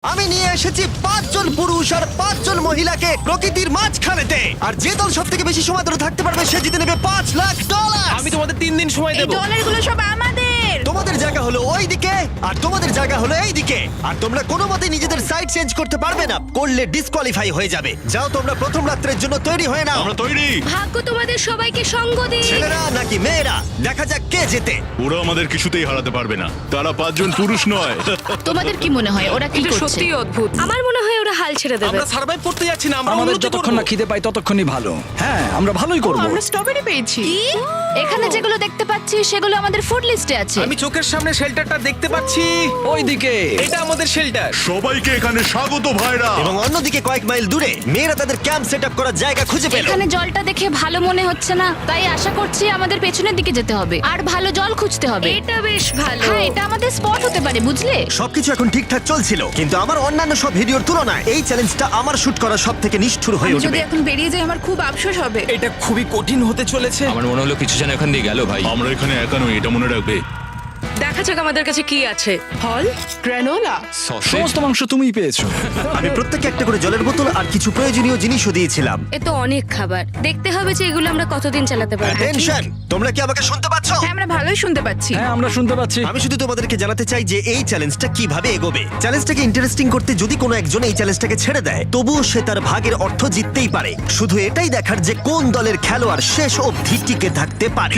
আমি নিয়ে এসেছি 5 জন পুরুষ আর 5 জন মহিলাকে প্রকৃতির মাঝখানেতে, আর যে দল সব থেকে বেশি সময় ধরে থাকতে পারবে সে জিতে নেবে $5,00,000। আমি তোমাদের 3 দিন সময় এই দেবো। ডলারগুলো সব আমাদের। তোমাদের জায়গা হলো ওই দিকে আর তোমাদের জায়গা হলো এই দিকে, আর তোমরা কোনো মতে নিজেদের সাইড চেঞ্জ করতে পারবে না, করলে ডিসকোয়ালিফাই হয়ে যাবে। যাও তোমরা প্রথম রাত্রের জন্য তৈরি হয়ে নাও। আমরা তৈরি। ভাগ্য তোমাদের সবাইকে সঙ্গ দিক। ছেলেরা নাকি মেয়েরা, দেখা যাক কে জেতে। ওরা আমাদের কিছুতেই হারাতে পারবে না, তারা 5 জন পুরুষ নয়। তোমাদের কি মনে হয় ওরা কি এটা করছে? সত্যিই অদ্ভুত। আমার মনে হয় ওরা হাল ছেড়ে দেবে। আমরা সার্ভাইভ করতে যাচ্ছি না, আমরা আমাদের উন্নতি যতক্ষণ না করব। খিদে পাই ততক্ষণই ভালো। হ্যাঁ, আমরা ভালোই করব। আমরা স্ট্রবেরি পেয়েছি। এখানে যেগুলো দেখতে পাচ্ছি সেগুলো আমাদের ফুড লিস্টে আছে। আমি চোখের সামনে শেল্টারটা দেখতে পাচ্ছি। ওইদিকে এটা আমাদের শেল্টার। সবাইকে এখানে স্বাগত ভাইরা। এবং অন্যদিকে কয়েক মাইল দূরে মেয়েরা তাদের ক্যাম্প সেট আপ করার জায়গা খুঁজে পেল। এখানে জলটা দেখে ভালো মনে হচ্ছে না, তাই আশা করছি আমাদের পেছনের দিকে যেতে হবে আর ভালো জল খুঁজতে হবে। এটা বেশ ভালো। হ্যাঁ, এটা আমাদের স্পট হতে পারে, বুঝলে? সবকিছু এখন ঠিকঠাক চলছিল, কিন্তু আমার অন্যান্য সব ভিডিওর তুলনায় এই চ্যালেঞ্জটা আমার শুট করা সব থেকে নিষ্ঠুর হয়ে আমি যদি উঠবে। এখন বেরিয়ে যাই আমার খুব আফসোস হবে। এটা খুবই কঠিন হতে চলেছে। আমার মনে হলো কিছু যেন এখান দিয়ে গেল ভাই। আমরা এখানে একা নই, এটা মনে রাখবে। দেখা যাক আমাদের কাছে কি আছে। ফল, গ্রানোলা। সসেজ। সমস্ত মাংস তুমিই পেয়েছো। আমি প্রত্যেককে একটা করে জলের বোতল আর কিছু প্রয়োজনীয় জিনিসও দিয়েছিলাম। এ তো অনেক খাবার। দেখতে হবে যে এগুলো আমরা কতদিন চালাতে পারবো। টেনশন, তোমরা কি আমাকে শুনতে পাচ্ছ? হ্যাঁ, আমরা ভালোই শুনতে পাচ্ছি। হ্যাঁ, আমরা শুনতে পাচ্ছি। আমি শুধু তোমাদেরকে জানাতে চাই যে এই চ্যালেঞ্জটা কিভাবে এগোবে। চ্যালেঞ্জটাকে ইন্টারেস্টিং করতে যদি কোনো একজন এই চ্যালেঞ্জটাকে ছেড়ে দেয়, তবুও সে তার ভাগের অর্থ জিততেই পারে। শুধু এটাই দেখার যে কোন দলের খেলোয়াড় শেষ অবধি টিকে থাকতে পারে।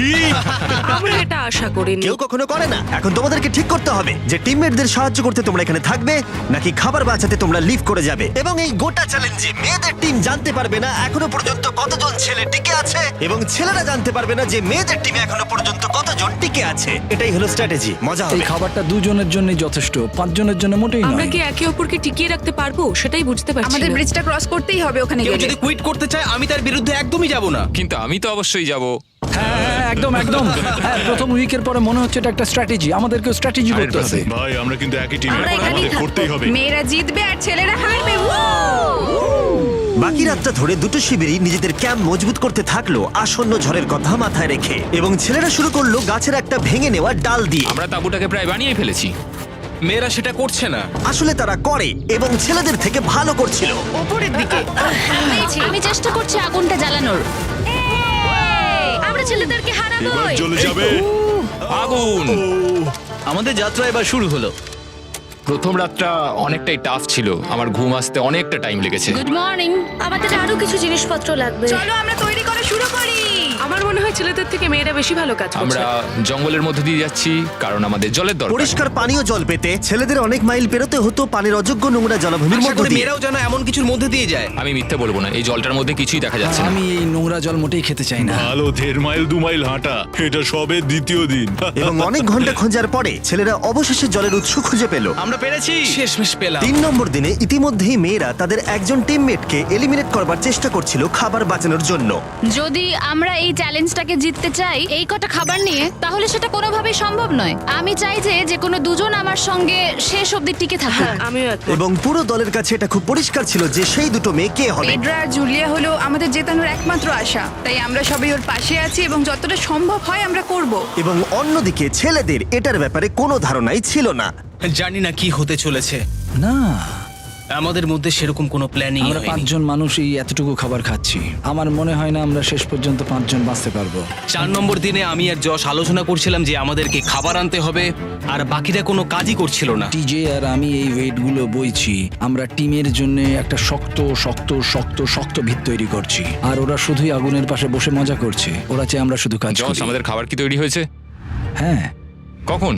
আমরা এটা আশা করিনি। কেউ কখনো করে না। এখন তোমাদেরকে ঠিক করতে হবে যে টিমমেটদের সাহায্য করতে তোমরা এখানে থাকবে নাকি খাবার বাঁচাতে তোমরা লিভ করে যাবে। এবং এই গোটা চ্যালেঞ্জে মেয়েদের টিম জানতে পারবে না এখনো পর্যন্ত কতজন ছেলে টিকে আছে, এবং ছেলেরা জানতে পারবে না যে মেয়েদের টিমে এখনো পর্যন্ত কতজন টিকে আছে। এটাই হলো স্ট্র্যাটেজি। মজা এই হবে। খাবারটা দুজনের জন্যই যথেষ্ট, 5 জনের জন্য মোটেই আমরা নয়। কি একে অপরকে টিকিয়ে রাখতে পারবো সেটাই বুঝতে পারছি আমাদের না। ব্রিজটা ক্রস করতেই হবে ওখানে কেউ গেলে। যদি কুইট করতে চায় আমি তার বিরুদ্ধে একদমই যাব না। কিন্তু আমি তো অবশ্যই যাব। হ্যাঁ, হ্যাঁ, একদম একদম। হ্যাঁ, প্রথম উইকের পরে মনে হচ্ছে এটা একটা স্ট্র্যাটেজি। আমাদেরকেও স্ট্র্যাটেজি করতে হবে। ভাই আমরা কিন্তু একই টিমে, আমরা এখানেই আমাদের থাকবো। করতেই হবে। মেয়েরা জিতবে আর ছেলেরা হারবে। বাকি রাতটা ধরে দুটো শিবিরই নিজেদের ক্যাম্প মজবুত করতে থাকলো আসন্ন ঝড়ের কথা মাথায় রেখে, এবং ছেলেরা শুরু করলো গাছের একটা ভেঙে নেওয়া ডাল দিয়ে। আমরা তাঁবুটাকে প্রায় বানিয়ে ফেলেছি। মেয়েরা সেটা করছে না। আসলে তারা করে এবং ছেলেদের থেকে ভালো করছিল। উপরের দিকে। আমি চেষ্টা করছি আগুনটা জ্বালানোর। আমরা ছেলেদেরকে হারাবো। এবার চলে যাবে। আগুন। আমাদের যাত্রা এবার শুরু হলো। প্রথম রাতটা অনেকটাই টাফ ছিল, আমার ঘুম আসতে অনেকটা টাইম লেগেছে। Good morning. আমাদের আরো কিছু জিনিসপত্র লাগবে। চলো আমরা তৈরি করা শুরু করি। আমার মনে হয় ছেলেদের থেকে মেয়েরা বেশি ভালো কাজ করছে। আমরা জঙ্গলের মধ্যে দিয়ে যাচ্ছি কারণ আমাদের জলের দরকার। পরিষ্কার পানীয় জল পেতে ছেলেদের অনেক মাইল পেরোতে হতো পানির অযোগ্য নোংরা জলাভূমির আশা মধ্য করি দিয়ে। মেয়েরাও যেন এমন কিছুর মধ্যে দিয়ে যায়। আমি মিথ্যে বলবো না, এই জলটার মধ্যে কিছুই দেখা যাচ্ছে না। আমি এই নোংরা জল মোটেই খেতে চাই না। ভালো 1.5 মাইল 2 মাইল হাঁটা, এটা সবে দ্বিতীয় দিন। এবং অনেক ঘন্টা খোঁজার পরে ছেলেরা অবশেষে জলের উৎস খুঁজে পেল। আমরা পেরেছি, শেষমেশ পেলাম। 3 নম্বর দিনে ইতিমধ্যেই মেয়েরা তাদের একজন টিমমেটকে এলিমিনেট করবার চেষ্টা করছিল খাবার বাঁচানোর জন্য। যদি আমরা এই চ্যালেঞ্জটাকে জিততে চাই এই কটা খাবার নিয়ে, তাহলে সেটা কোনোভাবেই সম্ভব নয়। আমি চাই যে কোনো দুজন আমার সঙ্গে শেষ অবধি টিকে থাকুক। আমিও একমত। এবং পুরো দলের কাছে এটা খুব পরিষ্কার ছিল যে সেই দুটো মেয়ে কে হবে। পেড্রা আর জুলিয়া হলো আমাদের জেতানোর একমাত্র আশা। তাই আমরা সবাই ওর পাশে আছি এবং যতটা সম্ভব হয় আমরা করব। এবং অন্যদিকে ছেলেদের এটার ব্যাপারে কোনো ধারণাই ছিল না। জানি না কি হতে চলেছে। না, আমাদের মধ্যে সেরকম কোনো প্ল্যানিং আমরা 5 জন মানুষ এই এতটুকু খাবার খাচ্ছি। আমার মনে হয় না আমরা শেষ পর্যন্ত 5 জন বাঁচতে পারবো। 4 নম্বর দিনে আমি আর যশ আলোচনা করছিলাম যে আমাদেরকে খাবার আনতে হবে, আর বাকিরা কোনো কাজই করছিল না। টিজে আর আমি এই ওয়েটগুলো বইছি। আমরা টিমের জন্য একটা শক্ত শক্ত শক্ত শক্ত ভিত তৈরি করছি, আর ওরা শুধুই আগুনের পাশে বসে মজা করছে। ওরা চাই আমরা শুধু কাজ জস, করি। আমাদের খাবার কি তৈরি হয়েছে? হ্যাঁ, কখন?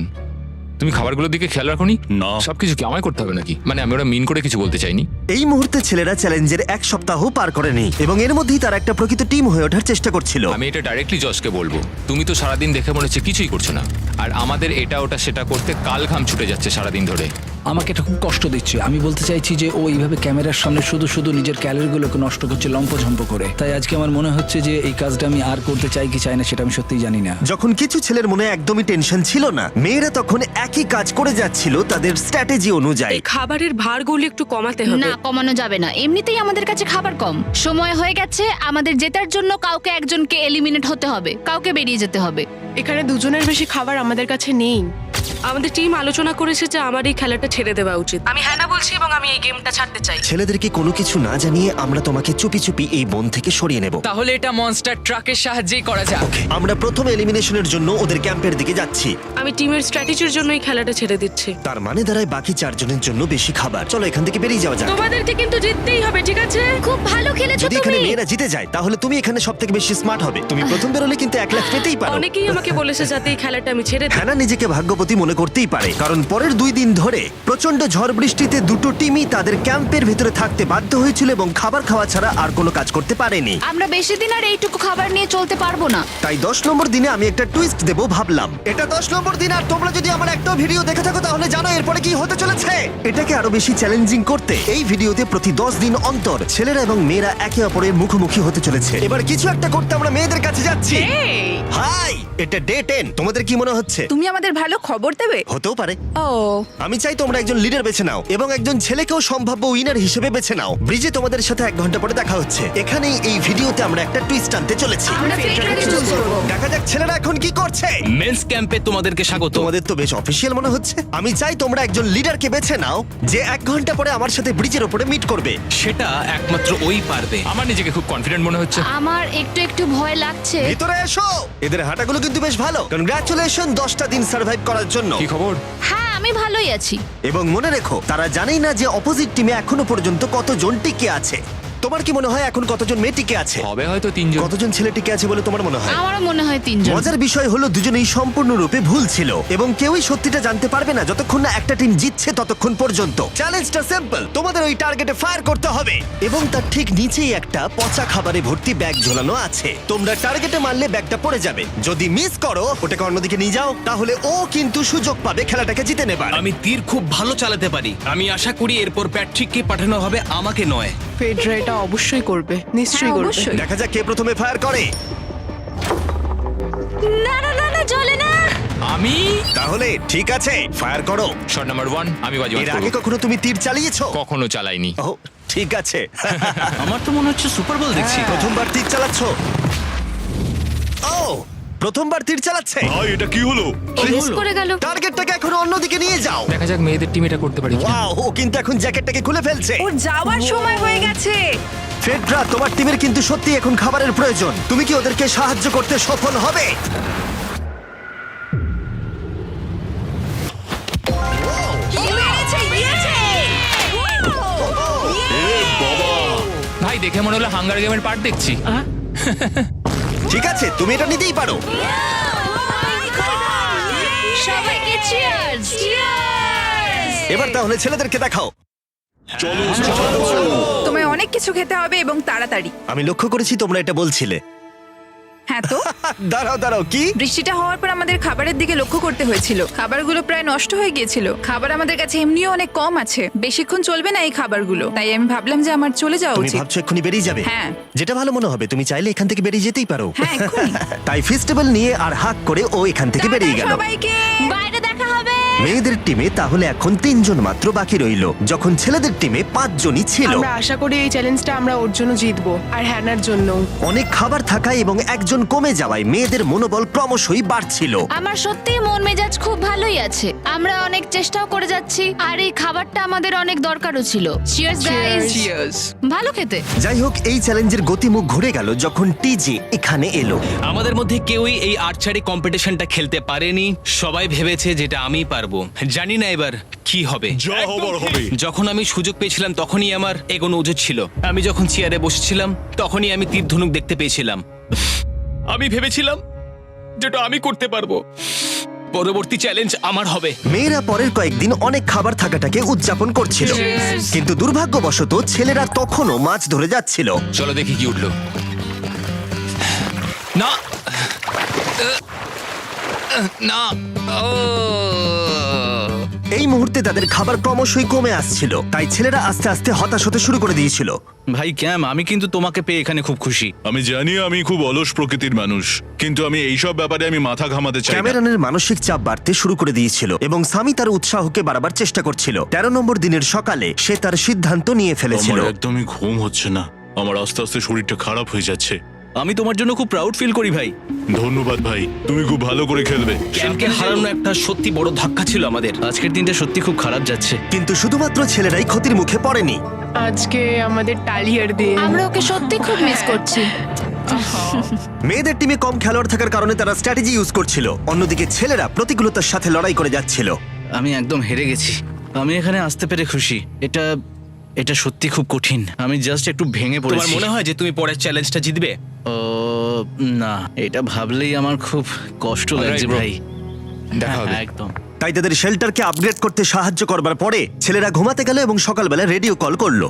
তুমি খাবারগুলোর দিকে খেয়াল রাখোনি? না। সবকিছু কি আমায় করতে হবে নাকি? মানে আমি ওরা মিন করে কিছু বলতে চাইনি। এই মুহূর্তে ছেলেরা চ্যালেঞ্জের 1 সপ্তাহ পার করেনি, এবং এর মধ্যেই তারা একটা প্রকৃত টিম হয়ে ওঠার চেষ্টা করছিল। আমি এটা ডাইরেক্টলি জসকে বলবো। তুমি তো সারাদিন দেখে মনে হচ্ছে কিছুই করছো না, আর আমাদের এটা ওটা সেটা করতে কাল ঘাম ছুটে যাচ্ছে সারাদিন ধরে। আমাকে এটা খুব কষ্ট দিচ্ছে। আমি বলতে চাইছি যে ও এইভাবে ক্যামেরার সামনে শুধু শুধু নিজের ক্যালোরিগুলোকে নষ্ট করছে লম্পঝম্প করে। তাই আজকে আমার মনে হচ্ছে যে এই কাজটা আমি আর করতে চাই কি চাই না সেটা আমি সত্যিই জানি না। যখন কিছু ছেলের মনে একদমই টেনশন ছিল না, মেয়েরা তখন একই কাজ করে যাচ্ছিল তাদের স্ট্র্যাটেজি অনুযায়ী। এই খাবারের ভারগুলো একটু কমাতে হবে। না, কমানো যাবে না। এমনিতেই আমাদের কাছে খাবার কম। সময় হয়ে গেছে আমাদের জেতার জন্য। কাউকে একজনকে এলিমিনেট হতে হবে, কাউকে বেরিয়ে যেতে হবে। এখানে দুজনের বেশি খাবার আমাদের কাছে নেই। আমাদের টিম আলোচনা করেছে যে আমার এই খেলাটা ছেড়ে দেওয়া উচিত। আমি হ্যাঁ বলছি এবং আমি এই গেমটা ছাড়তে চাই। ছেলেদেরকে কোনো কিছু না জানিয়ে আমরা তোমাকে চুপি চুপি এই বন থেকে সরিয়ে নেব। তাহলে এটা মনস্টার ট্রাকের সাহায্যেই করা যাক। আমরা প্রথম এলিমিনেশনের জন্য ওদের ক্যাম্পের দিকে যাচ্ছি। আমি টিমের স্ট্র্যাটেজির জন্য এই খেলাটা ছেড়ে দিচ্ছি। তার মানে দাঁড়ায় বাকি 4 জনের জন্য বেশি খাবার। চলো এখান থেকে বেরিয়ে যাওয়া যাক। তোমাদেরকে কিন্তু জিততেই হবে, ঠিক আছে? খুব ভালো খেলেছো যদি এখানে তুমি। মেয়েরা জিতে যায় তাহলে তুমি এখানে সবথেকে বেশি স্মার্ট হবে। তুমি প্রথম বেরোলে কিন্তু 1 লাখ পেতেই পারো। অনেকেই আমাকে বলেছে যাতে এই খেলাটা আমি ছেড়ে দিই। হ্যানা নিজেকে ভাগ্যবতী মনে করতেই পারে, কারণ পরের 2 দিন ধরে প্রচন্ড ঝড় বৃষ্টিতে দুটো টিমই তাদের ক্যাম্পের ভিতরে থাকতে বাধ্য হয়েছিল এবং খাবার খাওয়া ছাড়া আর কোনো কাজ করতে পারেনি। আমরা বেশি দিন আর এইটুকু খাবার নিয়ে চলতে পারবো না। তাই 10 নম্বর দিনে আমি একটা টুইস্ট দেব ভাবলাম। এটা 10 নম্বর দিন আর তোমরা যদি আমার একটা ভিডিও দেখে থাকো তাহলে জানো এরপরে কি হতে চলেছে। এটাকে আরো বেশি চ্যালেঞ্জিং করতে এই ভিডিওতে প্রতি 10 দিন অন্তর ছেলেরা এবং মেয়েরা একে অপরের মুখোমুখি হতে চলেছে। এবার কিছু একটা করতে আমরা মেয়েদের কাছে যাচ্ছি। হাই, এটা ডে 10। তোমাদের কি মনে হচ্ছে? তুমি আমাদের ভালো খবর দেবে? হতেও পারে। ও, আমি চাই তোমরা একজন লিডার বেছে নাও এবং একজন ছেলেকেও সম্ভাব্য উইনার হিসেবে বেছে নাও। ব্রিজে তোমাদের সাথে 1 ঘন্টা পরে দেখা হচ্ছে। এখানেই এই ভিডিওতে আমরা একটা টুইস্ট আনতে চলেছি। আমরা ফেডরারকে চুজ করব। দেখা যাক ছেলেরা এখন কি করছে। মেন্স ক্যাম্পে তোমাদেরকে স্বাগত। তোমাদের তো বেশ অফিসিয়াল মনে হচ্ছে। আমি চাই তোমরা একজন লিডারকে বেছে নাও যে 1 ঘন্টা পরে আমার সাথে ব্রিজের উপরে মিট করবে। সেটা একমাত্র ওই পারবে। আমার নিজেকে খুব কনফিডেন্ট মনে হচ্ছে। আমার একটু একটু ভয় লাগছে। ভিতরে এসো। এদের হাঁটাগুলো কিন্তু বেশ ভালো। কনগ্রাচুলেশন 10টা দিন সার্ভাইভ করার জন্য। কি খবর? হ্যাঁ, আমি ভালোই আছি। এবং মনে রেখো তারা জানেই না যে অপোজিট টিমে এখনো পর্যন্ত কতজন টিকে আছে। তোমার কি মনে হয় এখন কতজন মেয়ে টিকে আছে? হবে হয়তো 3 জন। কতজন ছেলে টিকে আছে বলে তোমার মনে হয়? আমারও মনে হয় 3 জন। মজার বিষয় হলো দুজনেই সম্পূর্ণরূপে ভুল ছিল এবং কেউই সত্যিটা জানতে পারবে না যতক্ষণ না একটা টিম জিতছে ততক্ষণ পর্যন্ত। চ্যালেঞ্জটা সিম্পল, তোমাদের ওই টার্গেটে ফায়ার করতে হবে এবং তার ঠিক নিচেই একটা পচা খাবারে ভর্তি ব্যাগ ঝোলানো আছে। তোমরা টার্গেটে মারলে ব্যাগটা পড়ে যাবে। যদি মিস করো ওটাকে অন্যদিকে নিয়ে যাও তাহলে ও কিন্তু সুযোগ পাবে খেলাটাকে জিতে নেবার। আমি তীর খুব ভালো চালাতে পারি। আমি আশা করি এরপর প্যাট্রিককে পাঠানো হবে, আমাকে নয়। ফেডরা এটা অবশ্যই করবে, নিশ্চয়ই হ্যাঁ, করবে। অবশ্যই। দেখা যাক কে প্রথমে ফায়ার করে। না না না না, চলে না। আমি তাহলে ঠিক আছে, ফায়ার করো। শট নাম্বার 1 আমি বাজি এর আগে কখনো তুমি তীর চালিয়েছো? কখনো চালাইনি। ও ঠিক আছে। আমার তো মনে হচ্ছে সুপার বল দেখছি। প্রথমবার তীর চালাচ্ছো? ও প্রথমবার তীর চালাচ্ছে। ভাই এটা কি হলো? মিস করে গেল। টার্গেটটাকে এখন অন্যদিকে নিয়ে যাও। দেখা যাক মেয়েদের টিম এটা করতে পারি কিনা। ওয়াও, ও কিন্তু এখন জ্যাকেটটাকে খুলে ফেলছে। ওর যাওয়ার সময় হয়ে গেছে। ফেডরা, তোমার টিমের কিন্তু সত্যি এখন খাবারের প্রয়োজন। তুমি কি ওদেরকে সাহায্য করতে সফল হবে? ভাই দেখে মনে হলো হাঙ্গার গেমের পার্ট দেখছি। ঠিক আছে, তুমি এটা নিতেই পারো। সবাইকে চিয়ার্স। চিয়ার্স। এবার তাহলে ছেলেদেরকে দেখাও। তোমায় অনেক কিছু খেতে হবে এবং তাড়াতাড়ি। আমি লক্ষ্য করেছি তোমরা এটা বলছিলে। হ্যাঁ তো, দাঁড়াও দাঁড়াও, কি? বৃষ্টিটা হওয়ার পর আমাদের খাবারের দিকে লক্ষ্য করতে হয়েছিল। খাবারগুলো প্রায় নষ্ট হয়ে গিয়েছিল। খাবার আমাদের কাছে এমনিও অনেক কম আছে, বেশিক্ষণ চলবে না এই খাবারগুলো। তাই আমি ভাবলাম যে আমার চলে যাওয়া তুমি উচিত। ভাবছো এক্ষুনি বেরিয়ে যাবে? হ্যাঁ। যেটা ভালো মনে হবে। তুমি চাইলে এখান থেকে বেরিয়ে যেতেই পারো। হ্যাঁ, এক্ষুনি। তাই ফেস্টিভ্যাল নিয়ে আর হাক করে ও এখান থেকে বেরিয়ে গেল। টাটা সবাইকে। বাইরে দেখা হবে। মেয়েদের টিমে তাহলে এখন 3 জন মাত্র বাকি রইল, যখন ছেলেদের টিমে 5 জনই ছিল। আমরা আশা করি এই চ্যালেঞ্জটা আমরা ওর জন্য জিতবো আর হ্যানার জন্য। অনেক খাবার থাকায় এবং একজন কমে যাওয়ায় মেয়েদের মনোবল ক্রমশই বাড়ছিল। আমার সত্যিই মন মেজাজ খুব ভালোই আছে। আমরা অনেক চেষ্টাও করে যাচ্ছি আর এই খাবারটা আমাদের অনেক দরকারও ছিল। Cheers guys. চিয়ার্স। ভালো খেতে। যাই হোক, এই চ্যালেঞ্জের গতিমুখ ঘুরে গেল যখন টিজি এখানে এলো। আমাদের মধ্যে কেউই এই আর্চারি কম্পিটিশনটা খেলতে পারেনি। সবাই ভেবেছে যেটা আমি পারবো। জানি না এবার কি হবে। যা হবার হবে। যখন আমি সুযোগ পেয়েছিলাম তখনই আমার এগোনো উচিত ছিল। আমি যখন চেয়ারে বসেছিলাম তখনই আমি তীর ধনুক দেখতে পেয়েছিলাম। আমি ভেবেছিলাম যেটা আমি করতে পারবো। পরবর্তী চ্যালেঞ্জ আমার হবে। মেয়েরা পরের কয়েকদিন অনেক খাবার থাকাটাকে উদযাপন করছিল, কিন্তু দুর্ভাগ্যবশত ছেলেরা তখনও মাছ ধরে যাচ্ছিল। চলো দেখি কি উঠলো। না না ও এই মুহূর্তে তাদের খাবার ক্রমশই কমে আসছিল, তাই ছেলেরা আস্তে আস্তে হতাশ হতে শুরু করে দিয়েছিল। ভাই ক্যাম, আমি কিন্তু তোমাকে পেয়ে এখানে খুব খুশি। আমি জানি আমি খুব অলস প্রকৃতির মানুষ, কিন্তু আমি এইসব ব্যাপারে আমি মাথা ঘামাতে চাই না। ক্যামেরনের মানসিক চাপ বাড়তে শুরু করে দিয়েছিল এবং সামি তার উৎসাহকে বাড়াবার চেষ্টা করছিল। 13 নম্বর দিনের সকালে সে তার সিদ্ধান্ত নিয়ে ফেলেছিল। আমার একদমই ঘুম হচ্ছে না। আমার আস্তে আস্তে শরীরটা খারাপ হয়ে যাচ্ছে। আমি তোমার জন্য খুব প্রাউড ফিল করি ভাই। ধন্যবাদ ভাই, তুমি খুব ভালো করে খেলবে। ক্যাম্পকে হারানো একটা সত্যি বড় ধাক্কা ছিল আমাদের। আজকের দিনটা সত্যি খুব খারাপ যাচ্ছে। কিন্তু শুধুমাত্র ছেলেরাই ক্ষতির মুখে পড়েনি। আজকে আমাদের টালিয়ার দিন। আমরা ওকে সত্যি খুব মিস করছি। মেয়েদের টিমে কম খেলোয়াড় থাকার কারণে তারা স্ট্র্যাটেজি ইউজ করছিল, অন্যদিকে ছেলেরা প্রতিকূলতার সাথে লড়াই করে যাচ্ছিল। আমি একদম হেরে গেছি। আমি এখানে আসতে পেরে খুশি। এটা সত্যি খুব কঠিন। আমি জাস্ট একটু ভেঙে তোমার পড়েছি। মনে হয় যে তুমি পরের চ্যালেঞ্জটা জিতবে? ও না, এটা ভাবলেই আমার খুব কষ্ট লাগছে bro. ভাই। দেখা হবে। হ্যাঁ, একদম। তাই তাদের শেল্টারকে আপগ্রেড করতে সাহায্য করবার পরে ছেলেরা ঘুমাতে গেল এবং সকালবেলা রেডিও কল করলো।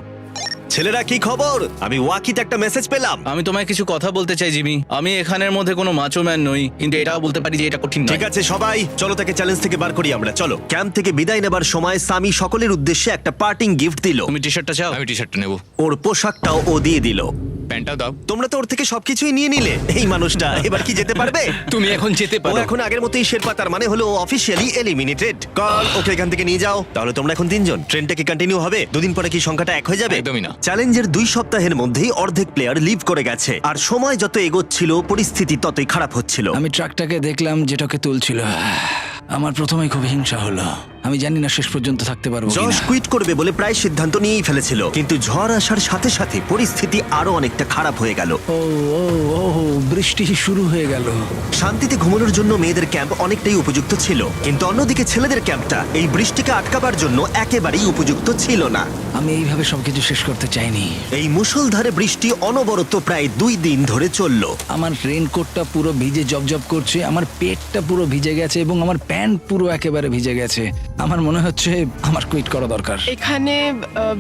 ছেলেরা, কি খবর? আমি ওয়াকিতে একটা মেসেজ পেলাম। আমি তোমায় কিছু কথা বলতে চাই জিমি। আমি এখানের মধ্যে কোনো মাচো ম্যান নই, কিন্তু এটাও বলতে পারি যে এটা কঠিন নয়। ঠিক আছে সবাই, চলো তাকে চ্যালেঞ্জ থেকে বার করি আমরা। চলো। ক্যাম্প থেকে বিদায় নেবার সময় সামি সকলের উদ্দেশ্যে একটা পার্টিং গিফট দিল। তুমি টি শার্টটা চাও? আমি টি শার্টটা নেবো, ওর পোশাকটাও ও দিয়ে দিল। প্যান্টটাও দাও। তোমরা তো ওর থেকে সবকিছুই নিয়ে নিলে। এই মানুষটা এবার কি যেতে পারবে? তুমি এখন যেতে ও পারো। এখন আগের মতোই শেরপা, তার মানে হলো অফিসিয়ালি এলিমিনেটেড। কল ওকে এখান থেকে নিয়ে যাও। তাহলে তোমরা এখন 3 জন। ট্রেনটা কি কন্টিনিউ হবে? দুদিন পরে কি সংখ্যাটা 1 হয়ে যাবে? একদমই না। চ্যালেঞ্জের 2 সপ্তাহের মধ্যেই অর্ধেক প্লেয়ার লিভ করে গেছে, আর সময় যত এগোচ্ছিল পরিস্থিতি ততই খারাপ হচ্ছিল। আমি ট্রাকটাকে দেখলাম যেটাকে তুলছিল। আমার প্রথমেই খুব হিংসা হলো। আমি জানি না শেষ পর্যন্ত থাকতে পারবো জশ কিনা। কুইট করবে বলে প্রায় সিদ্ধান্ত নিয়েই ফেলেছিল, কিন্তু ঝড় আসার সাথে সাথে পরিস্থিতি আরো অনেকটা খারাপ হয়ে গেল। ও ও ও বৃষ্টি শুরু হয়ে গেল। শান্তিতে ঘুমানোর জন্য মেয়েদের ক্যাম্প অনেকটাই উপযুক্ত ছিল, কিন্তু অন্যদিকে ছেলেদের ক্যাম্পটা এই বৃষ্টিকে আটকাবার জন্য একেবারেই উপযুক্ত ছিল না। আমি এইভাবে সবকিছু শেষ করতে চাইনি। এই মুষলধারে বৃষ্টি অনবরত প্রায় 2 দিন ধরে চললো। আমার রেইনকোটটা পুরো ভিজে জবজব করছে, আমার পেটটা পুরো ভিজে গেছে এবং আমার প্যান্ট পুরো একেবারে ভিজে গেছে। আমার মনে হচ্ছে আমার কুইট করা দরকার। এখানে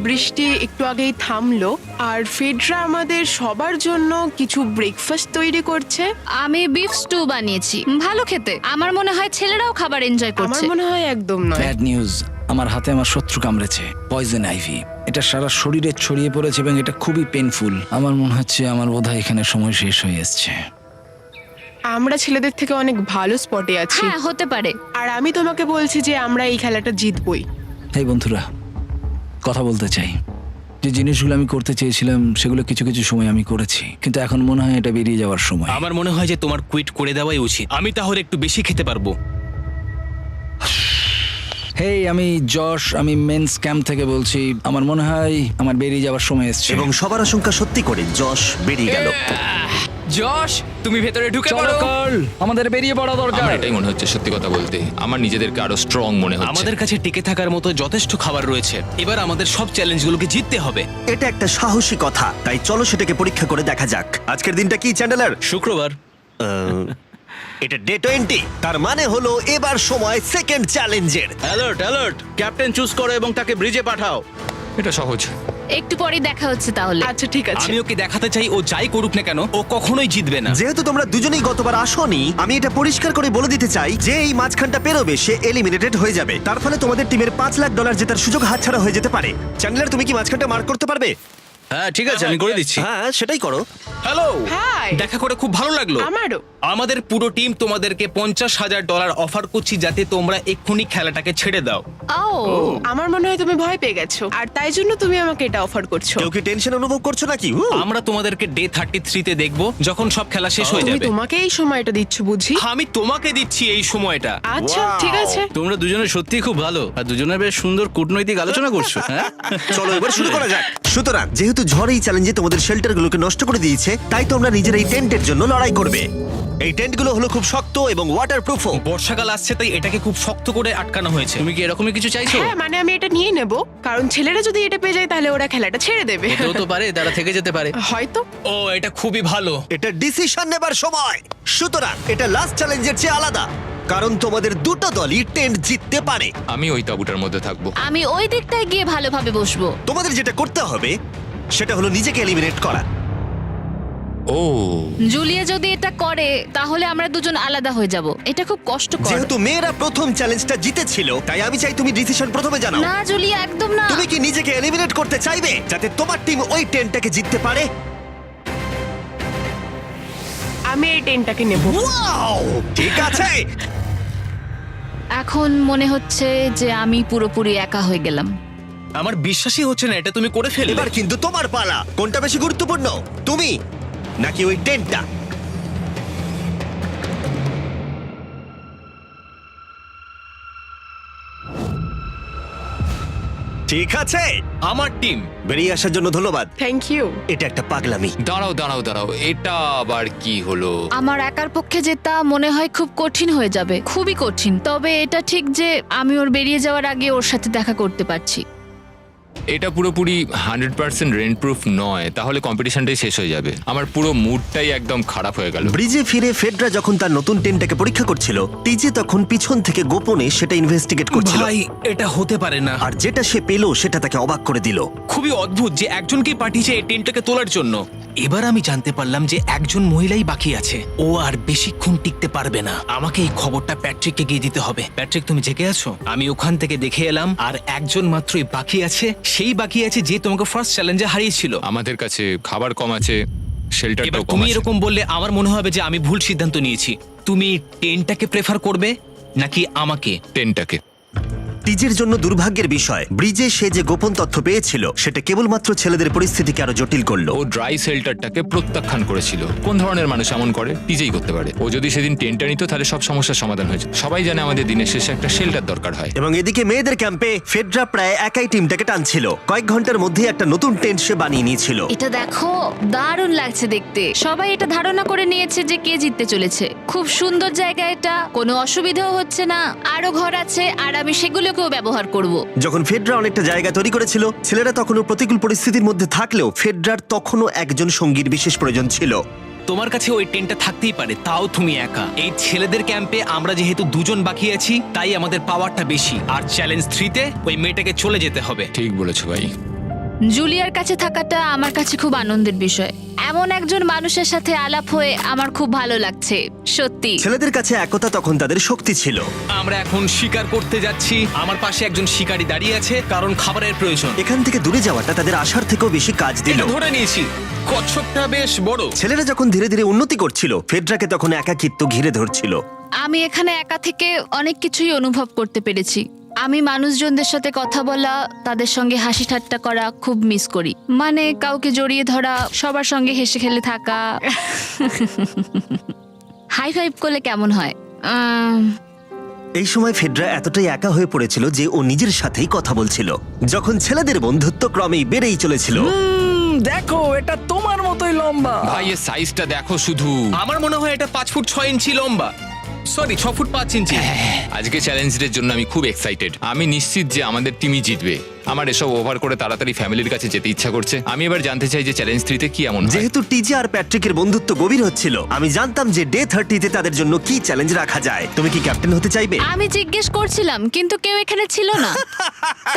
বৃষ্টি একটু আগেই থামলো, আর ফেডরা আমাদের সবার জন্য কিছু ব্রেকফাস্ট তৈরি করছে। আমি বিফ স্টু বানিয়েছি, ভালো খেতে। আমার মনে হয় ছেলেরাও খাবার এনজয় আমার করছে। মনে হয় একদম নয়। ব্যাড নিউজ, আমার হাতে আমার শত্রু কামড়েছে, পয়জন আইভি। এটা সারা শরীরে ছড়িয়ে পড়েছে এবং এটা খুবই পেইনফুল। আমার মনে হচ্ছে আমার বোধহয় এখানে সময় শেষ হয়ে এসছে। আমরা ছেলেদের থেকে অনেক ভালো স্পটে আছি, হ্যাঁ, হতে পারে। আর আমি তোমাকে বলছি যে আমরা এই খেলাটা জিতবই। এই বন্ধুরা, কথা বলতে চাই। যে জিনিসগুলো আমি করতে চেয়েছিলাম সেগুলো কিছু কিছু সময় আমি করেছি, কিন্তু এখন মনে হয় এটা বেরিয়ে যাওয়ার সময়। আমার মনে হয় যে তোমার কুইট করে দেওয়াই উচিত। আমি তাহলে একটু বেশি খেতে পারবো। হেই, আমি যশ, আমি মেন্স ক্যাম্প থেকে বলছি। আমার মনে হয় আমার বেরিয়ে যাওয়ার সময় এসছে। এবং সবার আশঙ্কা সত্যি করে যশ বেরিয়ে গেল। যশ, তুমি ভেতরে ঢুকে চলো পড়ো। কার্ল, আমাদের বেরিয়ে পড়া দরকার। আমার এটাই মনে হচ্ছে, সত্যি কথা বলতে আমার নিজেদেরকে আরো স্ট্রং মনে হচ্ছে। আমাদের কাছে টিকে থাকার মতো যথেষ্ট খাবার রয়েছে। এবার আমাদের সব চ্যালেঞ্জগুলোকে জিততে হবে। এটা একটা সাহসী কথা, তাই চলো সেটাকে পরীক্ষা করে দেখা যাক। আজকের দিনটা কি চ্যান্ডেলার? শুক্রবার। এটা ডে 20, তার মানে হলো এবার সময় সেকেন্ড চ্যালেঞ্জের। অ্যালার্ট অ্যালার্ট, ক্যাপ্টেন চুজ করো এবং তাকে ব্রিজে পাঠাও। এটা সহজ। একটু পরেই দেখা হচ্ছে তাহলে। আচ্ছা ঠিক আছে। আমি ওকে দেখাতে চাই ও যাই করুক না কেন ও কখনোই জিতবে না। যেহেতু তোমরা দুজনেই গতবার আসোনি, আমি এটা পরিষ্কার করে বলে দিতে চাই যে এই মাঝখানটা পেরোবে সে এলিমিনেটেড হয়ে যাবে। তার ফলে তোমাদের টিমের $5 লাখ জেতার সুযোগ হাতছাড়া হয়ে যেতে পারে। চ্যান্ডেলার, তুমি কি মাঝখানটা মার্ক করতে পারবে? হ্যাঁ ঠিক আছে, আমি করে দিচ্ছি। হ্যাঁ, সেটাই করো। Hello, hi. দেখা করে খুব ভালো লাগলো। আমারও। আমাদের পুরো টিম তোমাদেরকে $50,000 অফার করছি যাতে তোমরা এক্ষুনি খেলাটাকে ছেড়ে দাও। ও, আমার মনে হয় তুমি ভয় পেয়ে গেছো, আর তাই জন্য তুমি আমাকে এটা অফার করছো। কেউ কি টেনশন অনুভব করছো নাকি? আমরা তোমাদেরকে ডে 33 তে দেখবো যখন সব খেলা শেষ হয়ে তুমি যাবে। তোমাকে এই সময়টা দিচ্ছ বুঝি? আমি তোমাকে দিচ্ছি এই সময়টা। আচ্ছা ঠিক আছে। তোমরা দুজনে সত্যিই খুব ভালো, আর দুজনে বেশ সুন্দর কূটনৈতিক আলোচনা করছো। হ্যাঁ, চলো এবার শুরু করা যাক। সুতরাং যেহেতু ঝড় এই চ্যালেঞ্জে তোমাদের শেল্টারগুলোকে নষ্ট করে দিয়েছে, তাই তোমরা নিজের এই টেন্টের জন্য লড়াই করবে। এই টেন্টগুলো হলো খুব শক্ত এবং ওয়াটারপ্রুফও। বর্ষাকাল আসছে তাই এটাকে খুব শক্ত করে আটকানো হয়েছে। তুমি কি এরকমই কিছু চাইছো? হ্যাঁ, মানে আমি এটা নিয়ে নেব, কারণ ছেলেরা যদি এটা পেয়ে যায় তাহলে ওরা খেলাটা ছেড়ে দেবে। হতেও তো পারে তারা থেকে যেতে পারে। হয়তো। ও, এটা খুবই ভালো। এটা ডিসিশন নেবার সময়। সুতরাং এটা লাস্ট চ্যালেঞ্জের চেয়ে আলাদা, কারণ তোমাদের দুটো দলই টেন্ট জিততে পারে। আমি ওই তাঁবুটার মধ্যে থাকবো। আমি ওই দিকটায় গিয়ে ভালোভাবে বসবো। তোমাদের যেটা করতে হবে সেটা হলো নিজেকে এলিমিনেট করা। ও, জুলিয়া যদি এটা করে তাহলে আমরা দুজন আলাদা হয়ে যাব। এটা খুব কষ্টকর। যেহেতু মেয়েরা প্রথম চ্যালেঞ্জটা জিতেছিল, তাই আমি চাই তুমি ডিসিশন প্রথমে জানাও। না জুলিয়া, একদম না। তুমি কি নিজেকে এলিমিনেট করতে চাইবে যাতে তোমার টিম ওই টেন্টটাকে জিততে পারে? আমি এই টেনটাকে নেব। ওয়াও, ঠিক আছে। এখন মনে হচ্ছে যে আমি পুরোপুরি একা হয়ে গেলাম। আমার বিশ্বাসই হচ্ছে না এটা তুমি করে ফেললে। এবার কিন্তু তোমার পালা। কোনটা বেশি গুরুত্বপূর্ণ, তুমি নাকি ওই টেন্টটা? ঠিক আছে, আমার টিম। বেরিয়ে আসার জন্য ধন্যবাদ। Thank you. এটা একটা পাগলামি। দাঁড়াও এটা আবার কি হলো? আমার একার পক্ষে জেতা মনে হয় খুব কঠিন হয়ে যাবে, খুবই কঠিন। তবে এটা ঠিক যে আমি ওর বেরিয়ে যাওয়ার আগে ওর সাথে দেখা করতে পারছি। এটা পুরোপুরি 100% রেন্ট প্রুফ নয়, তাহলে কম্পিটিশনটাই শেষ হয়ে যাবে। আমার পুরো মুডটাই একদম খারাপ হয়ে গেল। ব্রিজে ফিরে ফেডরা যখন তার নতুন টেন্টটাকে পরীক্ষা করছিল, টিজে তখন পিছন থেকে গোপনে সেটা ইনভেস্টিগেট করছিল। ভাই, এটা হতে পারে না। আর যেটা সে পেল সেটা তাকে অবাক করে দিল। খুবই অদ্ভুত যে একজনকেই পাঠিয়েছে এই টেন্টটাকে তোলার জন্য। এবার আমি জানতে পারলাম যে একজন মহিলাই বাকি আছে। ও আর বেশিক্ষণ টিকতে পারবে না। আমাকে এই খবরটা প্যাট্রিককে গিয়ে দিতে হবে। প্যাট্রিক, তুমি জেগে আছো? আমি ওখান থেকে দেখে এলাম আর একজন মাত্রই বাকি আছে। সেই বাকি আছে যে তোমাকে ফার্স্ট চ্যালেঞ্জে হারিয়েছিল। আমাদের কাছে খাবার কম আছে, এবার শেল্টারটাও কম তুমি আছে। এরকম বললে আমার মনে হবে যে আমি ভুল সিদ্ধান্ত নিয়েছি। তুমি টেন্টটাকে প্রেফার করবে নাকি আমাকে? টেন্টটাকে। টিজের জন্য দুর্ভাগ্যের বিষয়, ব্রিজে সে যে গোপন তথ্য পেয়েছিল সেটা কেবলমাত্র ছেলেদের পরিস্থিতিকে আরো জটিল করলো। ও ড্রাই শেল্টারটাকে প্রত্যাখ্যান করেছিল। কোন ধরনের মানুষ এমন করে? টিজেই করতে পারে। ও যদি সেদিন টেন্টটা নিত তাহলে সব সমস্যার সমাধান হয়েছে। সবাই জানে আমাদের দিনের শেষে একটা শেল্টার দরকার হয়। এবং এদিকে মেয়েদের ক্যাম্পে ফেডরা প্রায় একাই টিমটাকে টানছিল। কয়েক ঘন্টার মধ্যে একটা নতুন টেন্ট সে বানিয়ে নিয়েছিল। এটা দেখো, দারুণ লাগছে দেখতে। সবাই এটা ধারণা করে নিয়েছে যে কে জিততে চলেছে। খুব সুন্দর জায়গা এটা, কোনো অসুবিধাও হচ্ছে না। আরো ঘর আছে আর আমি সেগুলোকেও ব্যবহার করব। যখন ফেডরা অনেকটা জায়গা তৈরি করেছিল, ছেলেরা তখনও প্রতিকূল পরিস্থিতির মধ্যে থাকলেও ফেডরার তখনও একজন সঙ্গীর বিশেষ প্রয়োজন ছিল। তোমার কাছে ওই টেন্টটা থাকতেই পারে, তাও তুমি একা। এই ছেলেদের ক্যাম্পে আমরা যেহেতু দুজন বাকি আছি, তাই আমাদের পাওয়ারটা বেশি। আর চ্যালেঞ্জ 3-তে ওই মেয়েটাকে চলে যেতে হবে। ঠিক বলেছো ভাই। জুলিয়ার কাছে থাকাটা আমার কাছে খুব আনন্দের বিষয়। এমন একজন মানুষের সাথে আলাপ হয়ে আমার খুব ভালো লাগছে, সত্যি। ছেলেদের কাছে একতা তখন তাদের শক্তি ছিল। আমরা এখন শিকার করতে যাচ্ছি। আমার পাশে একজন শিকারী দাঁড়িয়ে আছে, কারণ খাবারের প্রয়োজন। এখান থেকে দূরে যাওয়াটা তাদের আশার থেকেও বেশি কাজ দিল। এটা ধরে নিয়েছি, কচ্ছপটা বেশ বড়। ছেলেরা যখন ধীরে ধীরে উন্নতি করছিল, ফেডরাকে তখন একাকিত্ব ঘিরে ধরছিল। আমি এখানে একা থেকে অনেক কিছুই অনুভব করতে পেরেছি। আমি মানুষজনদের সাথে কথা বলা, তাদের সঙ্গে হাসি ঠাট্টা করা খুব মিস করি। মানে কাউকে জড়িয়ে ধরা, সবার সঙ্গে হেসে খেলে থাকা। হাই ফাইভ করলে কেমন হয়? এই সময় ফেডরা এতটাই একা হয়ে পড়েছিল যে ও নিজের সাথেই কথা বলছিল। যখন ছেলেদের বন্ধুত্ব ক্রমেই বেড়েই চলেছিল। দেখো, এটা তোমার মতোই লম্বা। ভাই এর সাইজটা দেখো শুধু। আমার মনে হয় এটা 5 ফুট 6 ইঞ্চি লম্বা। সরি, 6 ফুট 5 ইঞ্চি। আজকে চ্যালেঞ্জের জন্য আমি খুব এক্সাইটেড। আমি নিশ্চিত যে আমাদের টিমই জিতবে। আমার এসব ওভার করে তাড়াতাড়ি ফ্যামিলির কাছে যেতে ইচ্ছা করছে। আমি এবার জানতে চাই যে চ্যালেঞ্জ 3-তে কি এমন হয়। যেহেতু টিজে আর প্যাট্রিকের বন্ধুত্ব গভীর হচ্ছিল, আমি জানতাম যে ডে 30-তে তাদের জন্য কি চ্যালেঞ্জ রাখা যায়। তুমি কি ক্যাপ্টেন হতে চাইবে? আমি জিজ্ঞেস করছিলাম, কিন্তু কেউ এখানে ছিল না,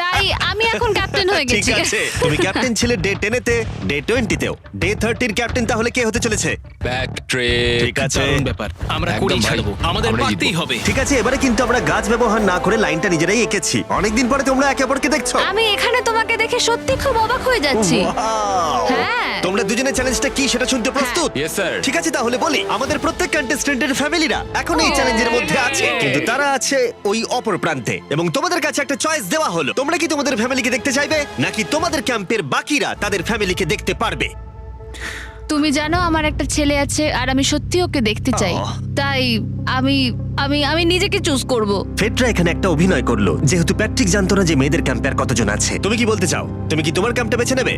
তাই আমি এখন ক্যাপ্টেন হয়ে ঠিক গেছি। আছে, তুমি ক্যাপ্টেন ছিলে ডে 10-তে, ডে 20-তেও। ডে 30-র ক্যাপ্টেন তাহলে কে হতে চলেছে? প্যাট্রিক। ঠিক আছে, দারুণ ব্যাপার। আমরা একদম করেই ভাই। ছাড়বো, আমাদের আমরাই পারতেই জিতবো। হবে। ঠিক আছে, এবারে কিন্তু আমরা গাছ ব্যবহার না করে লাইনটা নিজেরাই এঁকেছি। অনেকদিন পরে তোমরা একে অপরকে দেখছো। আমি এখানে তোমাকে দেখে সত্যি খুব অবাক হয়ে যাচ্ছি। Wow! হ্যাঁ। তোমরা দুজনের চ্যালেঞ্জটা কি সেটা শুনতে প্রস্তুত? Yes, sir. ঠিক আছে, তাহলে বলি, আমাদের প্রত্যেক কন্টেস্টেন্টের ফ্যামিলিরা এখন এই চ্যালেঞ্জের মধ্যে আছে, কিন্তু তারা আছে ওই অপর প্রান্তে। এবং তোমাদের কাছে একটা চয়েস দেওয়া হলো, তোমরা কি তোমাদের ফ্যামিলিকে দেখতে চাইবে নাকি তোমাদের ক্যাম্পের বাকিরা তাদের ফ্যামিলিকে দেখতে পারবে? তুমি জানো আমার একটা ছেলে আছে আর আমি সত্যি ওকে দেখতে চাই। তাই আমি আমি আমি নিজেকে চুজ করব। ফেডরা এখানে একটা অভিনয় করলো, যেহেতু প্যাট্রিক জানতো না যে মেয়েদের ক্যাম্পে আর কতজন আছে। তুমি কি বলতে চাও? তুমি কি তোমার ক্যাম্পটা বেছে নেবে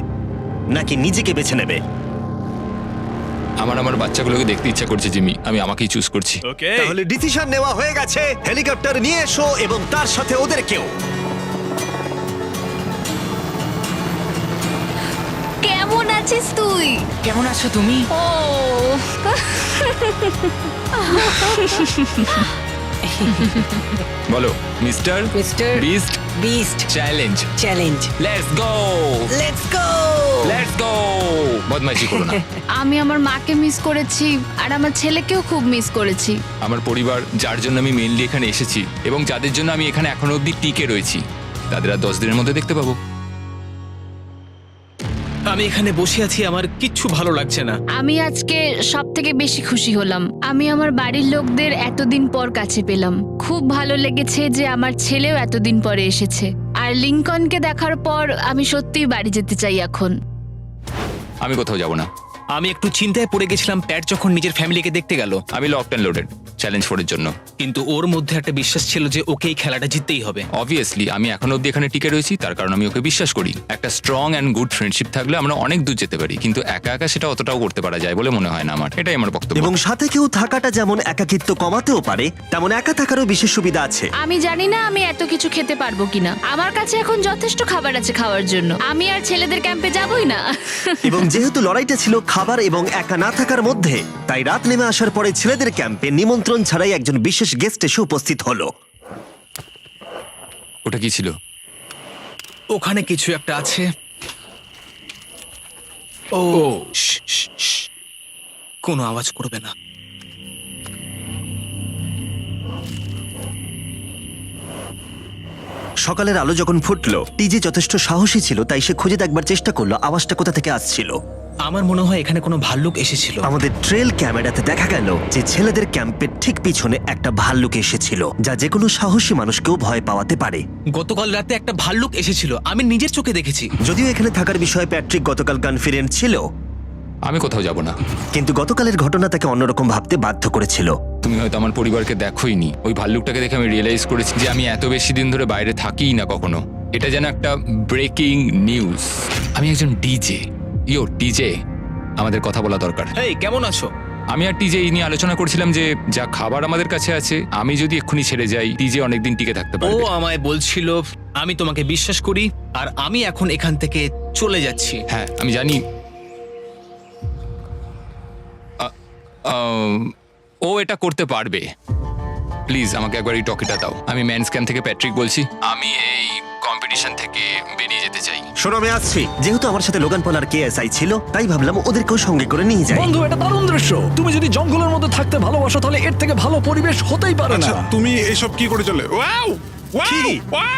নাকি নিজেকে বেছে নেবে? আমার বাচ্চাগুলোকে দেখতে ইচ্ছা করছে জিমি। আমি আমাকেই চুজ করছি। তাহলে ডিসিশন নেওয়া হয়ে গেছে। হেলিকপ্টার নিয়ে এসো এবং তার সাথে ওদেরকেও। কেমন আছিস তুই? কেমন আছো তুমি? ও বলো mister mister beast beast challenge. Challenge. Let's go, let's go. Let's go. বদমাইশি করো না। আমি আমার মাকে মিস করেছি আর আমার ছেলেকেও খুব মিস করেছি। আমার পরিবার, যার জন্য আমি মেইনলি এখানে এসেছি এবং যাদের জন্য আমি এখানে এখনো অবধি টিকে রয়েছি, তাদের আর 10 দিনের মধ্যে দেখতে পাবো। আমি এখানে বসে আছি, আমার কিচ্ছু ভালো লাগছে না। আমি আজকে সব থেকে বেশি খুশি হলাম। আমি আমার বাড়ির লোকদের এতদিন পর কাছে পেলাম। খুব ভালো লেগেছে যে আমার ছেলেও এতদিন পরে এসেছে। আর লিংকনকে দেখার পর আমি সত্যিই বাড়ি যেতে চাই এখন। আমি কোথাও যাব না। আমি একটু চিন্তায় পড়ে গেছিলাম প্যাট যখন নিজের ফ্যামিলিকে দেখতে গেল, আমি লকড অ্যান্ড লোডেড চ্যালেঞ্জ 4 এর জন্য। কিন্তু ওর মধ্যে একটা বিশ্বাস ছিল যে ওকে এই খেলাটা জিততেই হবে। অবভিয়াসলি আমি এখনো অব্দি এখানে টিকে রয়েছি, তার কারণ আমি ওকে বিশ্বাস করি। একটা স্ট্রং অ্যান্ড গুড ফ্রেন্ডশিপ থাকলে আমরা অনেক দূর যেতে পারি, কিন্তু একা একা সেটা অতটাও করতে পারা যায় বলে মনে হয় না আমার। এটাই আমার বক্তব্য। এবং সাথে কেউ থাকাটা যেমন একাকিত্ব কমাতেও পারে, তেমন একা থাকারও বিশেষ সুবিধা আছে। আমি জানি না আমি এত কিছু খেতে পারবো কিনা। আমার কাছে এখন যথেষ্ট খাবার আছে খাওয়ার জন্য। আমি আর ছেলেদের ক্যাম্পে যাবই না। এবং যেহেতু লড়াইটা ছিল খাবার এবং একা না থাকার মধ্যে, তাই রাত নেমে আসার পরে ছেলেদের ক্যাম্পে নিমন্ত্রণ ছাড়াই একজন বিশেষ গেস্ট এসে উপস্থিত হলো। ওটা কি ছিল? ওখানে কিছু একটা আছে। ও শ্, শ্, শ্। কোনো আওয়াজ করবে না। সকালের আলো যখন ফুটলো, টিজে যথেষ্ট সাহসী ছিল, তাই সে খুঁজে দেখবার চেষ্টা করলো আওয়াজটা কোথা থেকে আসছিল। আমার মনে হয় এখানে কোনো ভাল্লুক এসেছিল। আমাদের ট্রেল ক্যামেরাতে দেখা গেল যে ছেলেদের ক্যাম্পের ঠিক পিছনে একটা ভাল্লুক এসেছিল, যা যে কোনো সাহসী মানুষকেও ভয় পাওয়াতে পারে। গতকাল রাতে একটা ভাল্লুক এসেছিল, আমি নিজের চোখে দেখেছি। যদিও এখানে থাকার বিষয়ে প্যাট্রিক গতকাল কনফিডেন্ট ছিল, আমি কোথাও যাব না। কিন্তু গতকালের ঘটনা তাকে অন্যরকম ভাবতে বাধ্য করেছিল। তুমি হয়তো আমার পরিবারকে দেখোইনি। ওই ভাল্লুকটাকে দেখে আমি রিয়েলাইজ করেছি যে আমি এত বেশি দিন ধরে বাইরে থাকিই না কখনো। এটা যেন একটা ব্রেকিং নিউজ। আমি একজন ডিজে। ডিজে, আমাদের কথা বলা দরকার। এই কেমন আছো? আমি আর টিজে এই নিয়ে আলোচনা করছিলাম যে যা খাবার আমাদের কাছে আছে, আমি যদি এক্ষুনি ছেড়ে যাই টিজে অনেকদিন টিকে থাকতে ও পারবে। আমায় বলছিল আমি তোমাকে বিশ্বাস করি আর আমি এখন এখান থেকে চলে যাচ্ছি। হ্যাঁ আমি জানি। ও এটা করতে পারবে। প্লিজ আমাকে একবার এই টকিটা দাও। আমি ম্যানস ক্যাম্প থেকে প্যাট্রিক বলছি। আমি এই কম্পিটিশন থেকে বেরিয়ে যেতে চাই। শোনো, আমি আসছি। যেহেতু আমার সাথে লোগান পল আর কেএসআই ছিল, তাই ভাবলাম ওদেরকেও সঙ্গে করে নিয়ে যাই। বন্ধু, এটা দারুণ দৃশ্য। তুমি যদি জঙ্গলের মধ্যে থাকতে ভালোবাসো তাহলে এর থেকে ভালো পরিবেশ হতেই পারে না। আচ্ছা তুমি এসব কি করে চলে? ওয়াও কি?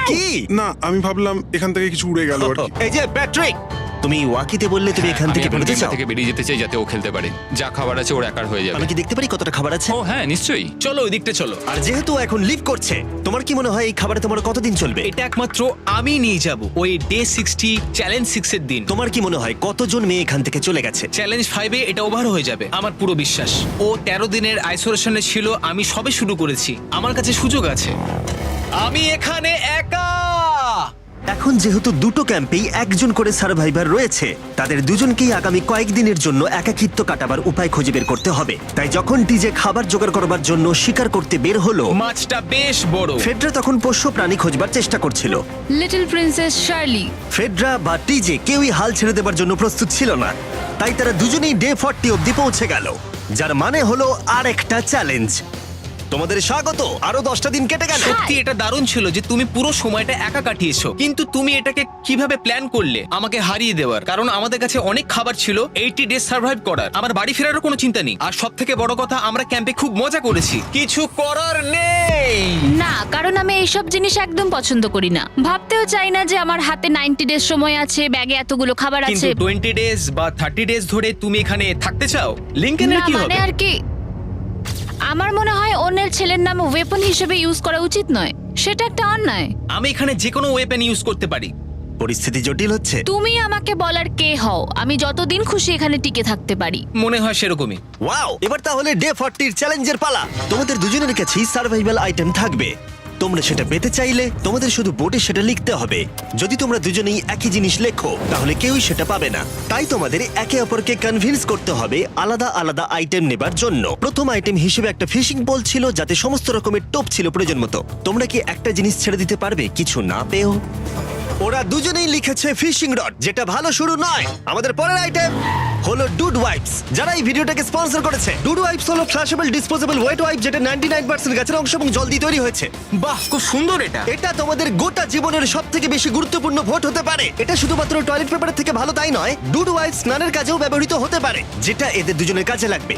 কি? না আমি ভাবলাম এখান থেকে কিছু উড়ে গেল আর কি। এই যে প্যাট্রিক, তুমি ওয়াকিতে বললে তুমি এখান আমি থেকে এখন বেরোতে গেমটা চাও। থেকে বেরিয়ে যেতে চাই যাতে ও খেলতে পারে। যা খাবার আছে ওর একার হয়ে যাবে। আমি কি দেখতে পারি কতটা খাবার আছে? ও হ্যাঁ নিশ্চয়ই। চলো ওই দিকটা চলো। আর যেহেতু ও এখন লিভ করছে, তোমার কি মনে হয় এই খাবারে তোমার কতদিন চলবে? এটা একমাত্র আমি নিয়ে যাব ওই ডে 60 চ্যালেঞ্জ 6 এর দিন। তোমার কি মনে হয় কতজন মেয়ে এখান থেকে চলে গেছে? চ্যালেঞ্জ 5 এ এটা ওভার হয়ে যাবে, আমার পুরো বিশ্বাস। ও 13 দিনের আইসোলেশনে ছিল, আমি সবে শুরু করেছি। আমার কাছে সুযোগ আছে। আমি এখানে একা। এখন যেহেতু দুটো ক্যাম্পেই একজন করে সার্ভাইভার রয়েছে, তাদের দুজনকেই আগামী কয়েকদিনের জন্য একাকিত্ব কাটাবার উপায় খুঁজে বের করতে হবে। তাই যখন টিজে খাবার জোগাড় করবার জন্য শিকার করতে বের হলো, মাছটা বেশ বড়। ফেডরা তখন পোষ্য প্রাণী খোঁজবার চেষ্টা করছিল। Little princess Shirley. ফেডরা বা টিজে কেউই হাল ছেড়ে দেবার জন্য প্রস্তুত ছিল না, তাই তারা দুজনেই ডে 40 অব্দি পৌঁছে গেল, যার মানে হলো আরেকটা চ্যালেঞ্জ। তোমাদের স্বাগত। আরো 10টা দিন কেটে গেল। সত্যি এটা দারুণ ছিল যে তুমি পুরো সময়টা একা কাটিয়েছো, কিন্তু তুমি এটাকে কিভাবে প্ল্যান করলে আমাকে হারিয়ে দেওয়ার? কারণ আমাদের কাছে অনেক খাবার ছিল 80 ডেজ সার্ভাইভ করার। আমার বাড়ি ফেরারও কোনো চিন্তা নেই। আর সব থেকে বড় কথা, আমরা ক্যাম্পে খুব মজা করেছি। কিছু করার নেই। না, কারণ আমি এইসব জিনিস একদম পছন্দ করি না। ভাবতেও চাই না যে আমার হাতে 90 ডেজ সময় আছে, ব্যাগে এতগুলো খাবার কিন্তু আছে। 20 ডেজ বা 30 ডেজ ধরে তুমি এখানে থাকতে চাও? লিংকেনের না কি মানে হবে? আর কি, আমার মনে হয় অন্যের ছেলের নাম ওয়েপন হিসেবে ইউজ করা উচিত নয়। সেটা একটা অন্যায়। আমি এখানে যে কোনো ওয়েপেন ইউজ করতে পারি। পরিস্থিতি জটিল হচ্ছে। তুমি আমাকে বলার কে হও? আমি যতদিন খুশি এখানে টিকে থাকতে পারি। মনে হয় সেরকমই। ওয়াও, এবার তাহলে ডে 40 চ্যালেঞ্জের পালা। তোমাদের দুজনের কাছেই সার্ভাইভাল আইটেম থাকবে। তোমরা সেটা পেতে চাইলে তোমাদের শুধু বোর্ডে সেটা লিখতে হবে। যদি তোমরা দুজনেই একই জিনিস লেখো, তাহলে কেউই সেটা পাবে না। তাই তোমাদের একে অপরকে কনভিন্স করতে হবে আলাদা আলাদা আইটেম নেবার জন্য। প্রথম আইটেম হিসেবে একটা ফিশিং বল ছিল, যাতে সমস্ত রকমের টোপ ছিল প্রয়োজন মতো। তোমরা কি একটা জিনিস ছেড়ে দিতে পারবে কিছু না পেও? ওরা দুজনেই লিখেছে ফিশিং রড, যেটা ভালো শুরু নয়। আমাদের পরের আইটেম হলো ডুড ওয়াইপস, যারা এই ভিডিওটাকে স্পন্সর করেছে। ডুড ওয়াইপস হলো ফ্ল্যাশেবল ডিসপোজেবল ওয়েট ওয়াইপ, যেটা 99% গাছের অংশ এবং জল দিয়ে তৈরি হয়েছে। বাহ, খুব সুন্দর এটা। এটা তোমাদের গোটা জীবনের সবথেকে বেশি গুরুত্বপূর্ণ ভোট হতে পারে। এটা শুধুমাত্র টয়লেট পেপারের থেকে ভালো তাই নয়, ডুড ওয়াইপস স্নানের কাজেও ব্যবহৃত হতে পারে, যেটা এদের দুজনের কাজে লাগবে।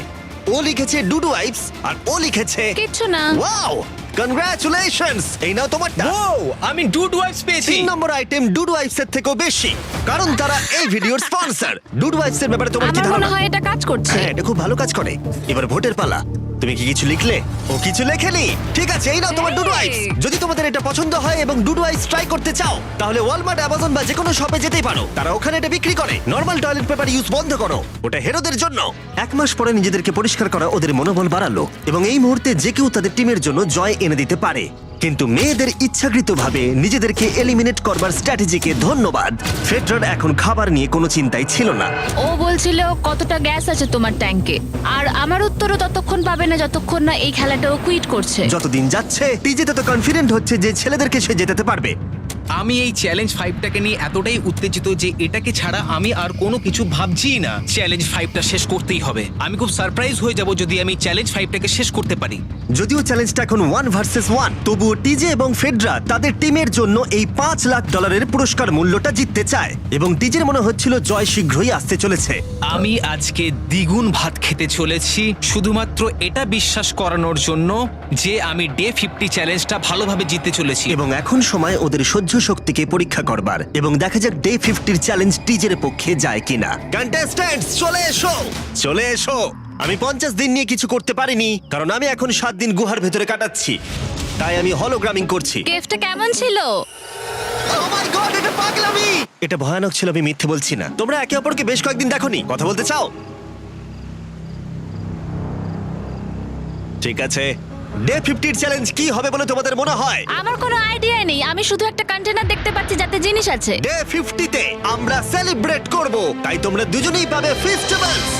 ও লিখেছে ডুড ওয়াইপস আর ও লিখেছে কিচ্ছু না। Wow, congratulations! এই নাও তোমারটা। ও, আমি ডুড ওয়াইপস পেয়েছি। 3 নম্বর আইটেম ডুড ওয়াইপস এর থেকেও বেশি, কারণ তারা এই ভিডিওর স্পন্সর। ডুড ওয়াইপস এর ব্যাপারে তোমার কি আমার মনে ধারণা? হয় এটা কাজ করছে। হ্যাঁ, এটা খুব ভালো কাজ করে। এবার ভোটের পালা। তুমি কি কিছু লিখলে? ও কিছু লেখেনি। ঠিক আছে, এই নাও তোমার ডুডু আইস। যদি তোমাদের এটা পছন্দ হয় এবং ডুডু আইস ট্রাই করতে চাও তাহলে ওয়ালমার্ট, অ্যামাজন বা যে কোনো শপে যেতেই পারো। তারা ওখানে এটা বিক্রি করে। নর্মাল টয়লেট পেপার ইউজ বন্ধ করো, ওটা হেরোদের জন্য। 1 মাস পরে নিজেদেরকে পরিষ্কার করা ওদের মনোবল বাড়ালো এবং এই মুহূর্তে যে কেউ তাদের টিমের জন্য জয় এনে দিতে পারে। কিন্তু মেয়েদের ইচ্ছাকৃতভাবে নিজেদেরকে এলিমিনেট করবার স্ট্র্যাটেজিকে ধন্যবাদ। ফেডরার এখন খাবার নিয়ে কোনো চিন্তাই ছিল না। ও বলছিল কতটা গ্যাস আছে তোমার ট্যাঙ্কে, আর আমার উত্তরও ততক্ষণ পাবে না যতক্ষণ না এই খেলাটা ও কুইট করছে। যতদিন যাচ্ছে টিজে তত কনফিডেন্ট হচ্ছে যে ছেলেদেরকে সে জেতাতে পারবে। আমি এই চ্যালেঞ্জ 5টাকে নিয়ে এতটাই উত্তেজিত যে এটাকে ছাড়া আমি আর কোনো কিছু ভাবছিই না। চ্যালেঞ্জ 5টা শেষ করতেই হবে। আমি খুব সারপ্রাইজ হয়ে যাব যদি আমি চ্যালেঞ্জ 5টাকে শেষ করতে পারি। যদিও চ্যালেঞ্জটা এখন 1 ভার্সেস 1, তবুও টিজে এবং ফেডরা তাদের টিমের জন্য এই $5 লাখ পুরস্কার মূল্যটা জিততে চায় এবং টিজের মনে হচ্ছিল জয় শীঘ্রই আসতে চলেছে। আমি আজকে দ্বিগুণ ভাত খেতে চলেছি শুধুমাত্র এটা বিশ্বাস করানোর জন্য যে আমি ডে 50 চ্যালেঞ্জটা ভালোভাবে জিততে চলেছি। এবং এখন সময় ওদের সহ্য শক্তিকে পরীক্ষা করবার এবং দেখা যাক ডে 50 চ্যালেঞ্জ টিজের পক্ষে যায় কিনা। কন্টেস্ট্যান্টস চলে এসো, চলে এসো। আমি 50 দিন নিয়ে কিছু করতে পারিনি কারণ আমি এখন 7 দিন গুহার ভেতরে কাটাচ্ছি, তাই আমি হলোগ্রামিং করছি। কেভটা কেমন ছিল? Oh my God, এটা পাগলামি! এটা ভয়ানক ছিল, আমি মিথ্যে বলছি না। তোমরা একে অপরকে বেশ কয়েকদিন দেখোনি, কথা বলতে চাও? ঠিক আছে, ডে 50 চ্যালেঞ্জ কি হবে বলে তোমাদের মনে হয়? আমার কোনো আইডিয়া নেই, আমি শুধু একটা কন্টেনার দেখতে পাচ্ছি যাতে জিনিস আছে। ডে 50 তে আমরা সেলিব্রেট করব, তাই তোমরা দুজনেই পাবে ফেস্টিভ্যালস।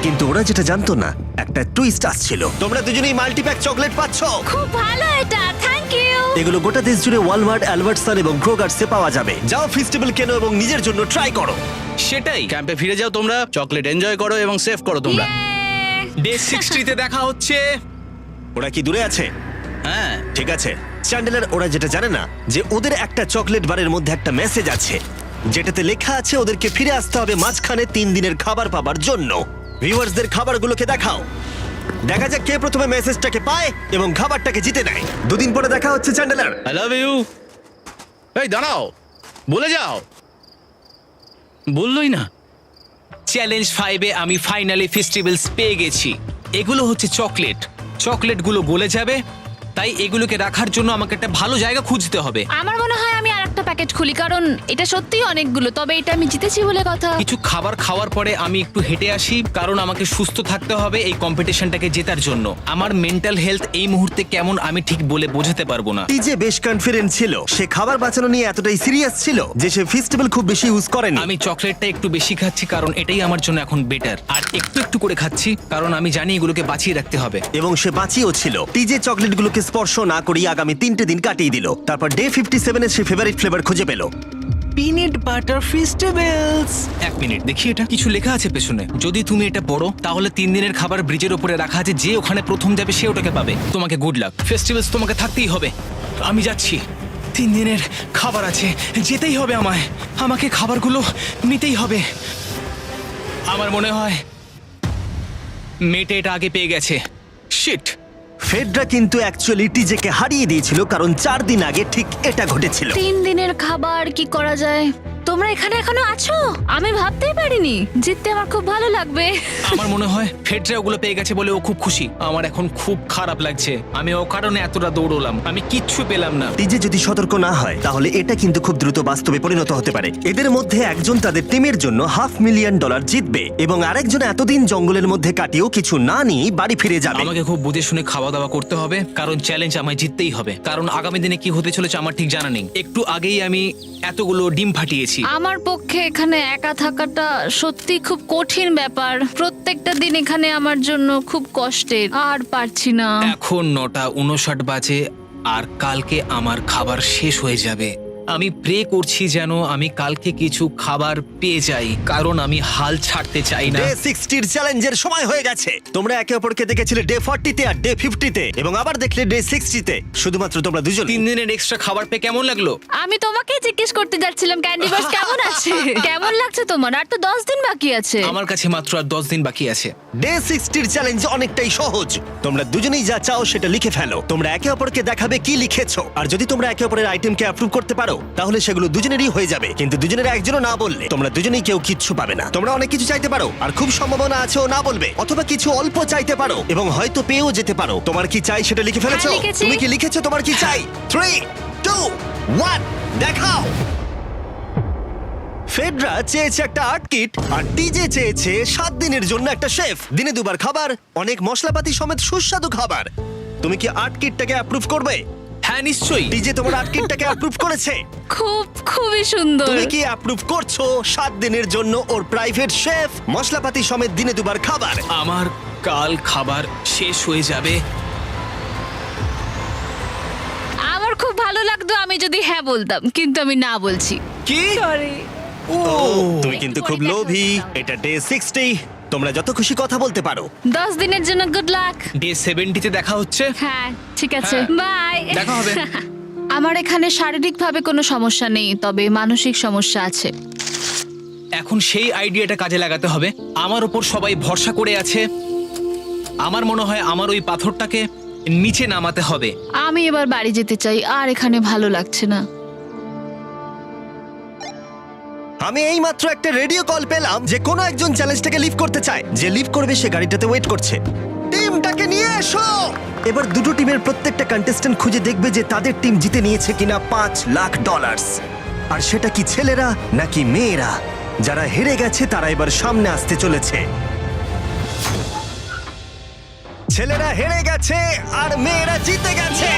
কিন্তু ওরা যেটা জানতো না, একটা টুইস্ট আসছিল। তোমরা দুজনেই মাল্টিপ্যাক চকলেট পাচ্ছ। খুব ভালো এটা, থ্যাংক ইউ। এগুলো গোটা দেশ জুড়ে ওয়ালমার্ট, অ্যালবার্টসন এবং ক্রোগার্সে পাওয়া যাবে। যাও ফেস্টিভ্যাল কেনো এবং নিজের জন্য ট্রাই করো। সেটাই। ক্যাম্পে ফিরে যাও তোমরা, চকলেট এনজয় করো এবং সেভ করো তোমরা। ডে 60 তে দেখা হচ্ছে। ওরা কি দূরে আছে? হ্যাঁ ঠিক আছে চ্যান্ডেলার, ওরা যেটা জানে না যে ওদের একটা চকলেট বারের মধ্যে একটা মেসেজ আছে যেটাতে লেখা আছে ওদেরকে ফিরে আসতে হবে মাঝখানে 3 দিনের খাবার পাবার জন্য। ভিউয়ার্সদের খাবারগুলোকে দেখাও, দেখা যাক কে প্রথমে মেসেজটাকে পায় এবং খাবারটাকে জিতে নেয়। 2 দিন পরে দেখা হচ্ছে চ্যান্ডেলার। I love you. এই দাঁড়াও, বলে যাও। বললোই না। চ্যালেঞ্জ 5-এ আমি ফাইনালি ফেস্টিভ্যালস পেয়ে গেছি। এগুলো হচ্ছে চকলেট, চকলেটগুলো গলে যাবে, তাই এগুলোকে রাখার জন্য আমাকে একটা ভালো জায়গা খুঁজতে হবে। আমার মনে হয় আমি আরেকটা প্যাকেট খুলি, কারণ এটা সত্যিই অনেকগুলো, তবে এটা আমি জিতেছি বলে কথা। কিছু খাবার খাওয়ার পরে আমি একটু হেঁটে আসি, কারণ আমাকে সুস্থ থাকতে হবে এই কম্পিটিশনটাকে জেতার জন্য। আমার মেন্টাল হেলথ এই মুহূর্তে কেমন আমি ঠিক বলে বোঝাতে পারবো না। টিজে বেশ কনফিডেন্ট ছিল, সে খাবার বাঁচানো নিয়ে এতটাই সিরিয়াস ছিল যে সে ফেস্টিভ্যাল খুব বেশি ইউজ করেনি। আমি চকলেটটা একটু বেশি খাচ্ছি কারণ এটাই আমার জন্য এখন বেটার, আর একটু একটু করে খাচ্ছি কারণ আমি জানি এগুলোকে বাঁচিয়ে রাখতে হবে। এবং সে বাঁচিয়েও ছিল। টিজে চকলেটগুলোকে স্পর্শ না করেই আগামী 3টে দিন কাটিয়ে দিল। তারপর ডে 57 এ সে ফেভারিট ফ্লেভার খুঁজে পেল। Peanut butter festivals. 1 মিনিট দেখি, এটা কিছু লেখা আছে পেছনে। যদি তুমি এটা পড়ো তাহলে 3 দিনের খাবার ব্রিজের উপরে রাখা আছে, যে ওখানে প্রথম যাবে সে ওটাকে পাবে। তোমাকে গুড লাক। ফেস্টিভ্যালস তোমাকে থাকতেই হবে। আমি যাচ্ছি, 3 দিনের খাবার আছে, যেতেই হবে আমায়। আমাকে খাবারগুলো নিতেই হবে। আমার মনে হয় মেয়েটা এটা আগে পেয়ে গেছে। শিট। ফেডরা কিন্তু অ্যাকচুয়ালি টিজেকে হারিয়ে দিয়েছিল কারণ 4 দিন আগে ঠিক এটা ঘটেছিল। 3 দিনের খাবার কি করা যায়? তোমরা এখানে এখনো আছো? আমি ভাবতেই পারিনি। জিততে আমার খুব ভালো লাগবে। আমার মনে হয় ফেডরা ওগুলো পেয়ে গেছে বলে ও খুব খুশি। আমার এখন খুব খারাপ লাগছে, আমি ও কারণে এতটা দৌড়লাম, আমি কিচ্ছু পেলাম না। টিজে যদি সতর্ক না হয় তাহলে এটা কিন্তু খুব দ্রুত বাস্তবে পরিণত হতে পারে। এদের মধ্যে একজন তাদের টিমের জন্য $500,000 জিতবে এবং আরেকজন এতদিন জঙ্গলের মধ্যে কাটিয়েও কিছু না নিয়ে বাড়ি ফিরে যাবে। আমাকে খুব বুঝে শুনে খাওয়া দাওয়া করতে হবে কারণ চ্যালেঞ্জ আমায় জিততেই হবে, কারণ আগামী দিনে কি হতে চলেছে আমার ঠিক জানা নেই। একটু আগেই আমি এতগুলো ডিম ফাটিয়েছি। আমার পক্ষে এখানে একা থাকাটা সত্যি খুব কঠিন ব্যাপার। প্রত্যেকটা দিন এখানে আমার জন্য খুব কষ্টের, আর পারছি না। এখন 9:59 বাজে আর কালকে আমার খাবার শেষ হয়ে যাবে। আমি প্রে করছি যেন আমি কালকে কিছু খাবার পেয়ে যাই, কারণ আমি হাল ছাড়তে চাই না। ডে 60 চ্যালেঞ্জের সময় হয়ে গেছে। তোমরা একে অপরকে দেখেছিলে ডে 40 তে আর ডে 50 তে এবং আবার দেখলে ডে 60 তে। শুধুমাত্র তোমরা দুজন। 3 দিনের এক্সট্রা খাবার পেয়ে কেমন লাগলো? আমি তোমাকে জিজ্ঞেস করতে যাচ্ছিলাম ক্যান্ডি বাস কেমন আছে। কেমন লাগছে তোমার? আর তো 10 দিন বাকি আছে। আমার কাছে মাত্র আর 10 দিন বাকি আছে। ডে 60 চ্যালেঞ্জ অনেকটাই সহজ। তোমরা দুজনেই যা চাও সেটা লিখে ফেলো। তোমরা একে অপরকে দেখাবে কি লিখেছো, আর যদি তোমরা একে অপরের আইটেমকে অ্যাপ্রুভ করতে পারো তাহলে সেগুলো দুজনেরই হয়ে যাবে, কিন্তু দুজনের একজনও না বললে তোমরা দুজনেই কেউ কিচ্ছু পাবে না। তোমরা অনেক কিছু চাইতে পারো, আর খুব সম্ভাবনা আছে ও না বলবে, অথবা কিছু অল্প চাইতে পারো এবং হয়তো পেয়েও যেতে পারো। তোমার কি চাই সেটা লিখে ফেলেছো? হ্যাঁ, লিখেছি। তুমি কি লিখেছো তোমার কি চাই? 3, 2, 1, দেখাও। ফেডরা চেয়েছে একটা আর্ট কিট, আর ডিজে চেয়েছে 7 দিনের জন্য একটা শেফ, দিনে 2 বার খাবার, অনেক মশলাপাতি সমেত সুস্বাদু খাবার। তুমি কি আর্ট কিটটাকে অ্যাপ্রুভ করবে? হ্যাঁ নিশ্চয়ই। ডিজে তোমার আর্ট কিটটাকে অ্যাপ্রুভ করেছে। খুবই সুন্দর। তুমি কি অ্যাপ্রুভ করছো 7 দিনের জন্য ওর প্রাইভেট শেফ, মশলাপাতি সমেত দিনে 2 বার খাবার? আমার কাল খাবার শেষ হয়ে যাবে। আমার খুব ভালো লাগতো আমি যদি হ্যাঁ বলতাম, কিন্তু আমি না বলছি। কি? ও, তুমি কিন্তু খুব লোভী। এটা ডে 60, তোমরা যত খুশি কথা বলতে পারো। 10 দিনের জন্য গুড লাক। ডে 70-তে দেখা হচ্ছে। হ্যাঁ ঠিক আছে, হ্যাঁ, বাই। দেখা হবে। আমার এখানে শারীরিকভাবে কোনো সমস্যা নেই, তবে মানসিক সমস্যা আছে। এখন সেই আইডিয়াটা কাজে লাগাতে হবে। আমার উপর সবাই ভরসা করে আছে। আমার মনে হয় আমার ওই পাথরটাকে নিচে নামাতে হবে। আমি এবার বাড়ি যেতে চাই, আর এখানে ভালো লাগছে না। আমি এইমাত্র একটা রেডিও কল পেলাম যে কোনো একজন চ্যালেঞ্জটাকে লিভ করতে চায়। যে লিভ করবে সে গাড়িটাতে ওয়েট করছে। টিমটাকে নিয়ে এসো। এবার দুটো টিমের প্রত্যেকটা কন্টেস্ট্যান্ট খুঁজে দেখবে যে তাদের টিম জিতে নিয়েছে কিনা $5 লাখ। আর সেটা কি ছেলেরা নাকি মেয়েরা? যারা হেরে গেছে তারা এবার সামনে আসতে চলেছে। ছেলেরা হেরে গেছে আর মেয়েরা জিতে গেছে।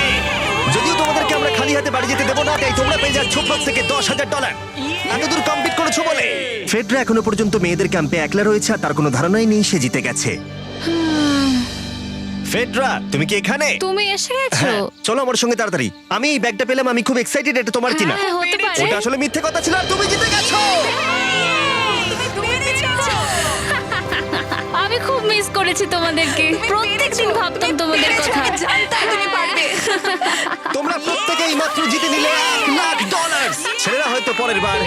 যদিও তোমাদেরকে আমরা খালি হাতে বাড়ি যেতে দেবো না, তাই তোমরা পেয়ে যাচ্ছ প্রত্যেকে $10,000। এতদূর কমপ্লিট করেছো বলে। ফেডরা এখনো পর্যন্ত মেয়েদের ক্যাম্পে একলা রয়েছে, আর তার কোনো ধারণাই নেই সে জিতে গেছে। ফেডরা, তুমি কি এখানে? তুমি এসে গেছো? হ্যাঁ, চলো আমার সঙ্গে তাড়াতাড়ি। আমি এই ব্যাগটা পেলাম, আমি খুব এক্সাইটেড। এটা তোমার কিনা? হ্যাঁ, হতে পারে। ওটা আসলে মিথ্যে কথা ছিল, আর তুমি জিতে গেছো। আমি খুব মিস করেছি তোমাদেরকে। প্রত্যেকদিন ভাবতাম তোমাদের কথা। জানতাম তুমি পারবে। তোমরা প্রত্যেকেই মাত্র জিতে নিলে $1 লাখ। ছেলেরা হয়তো পরের বার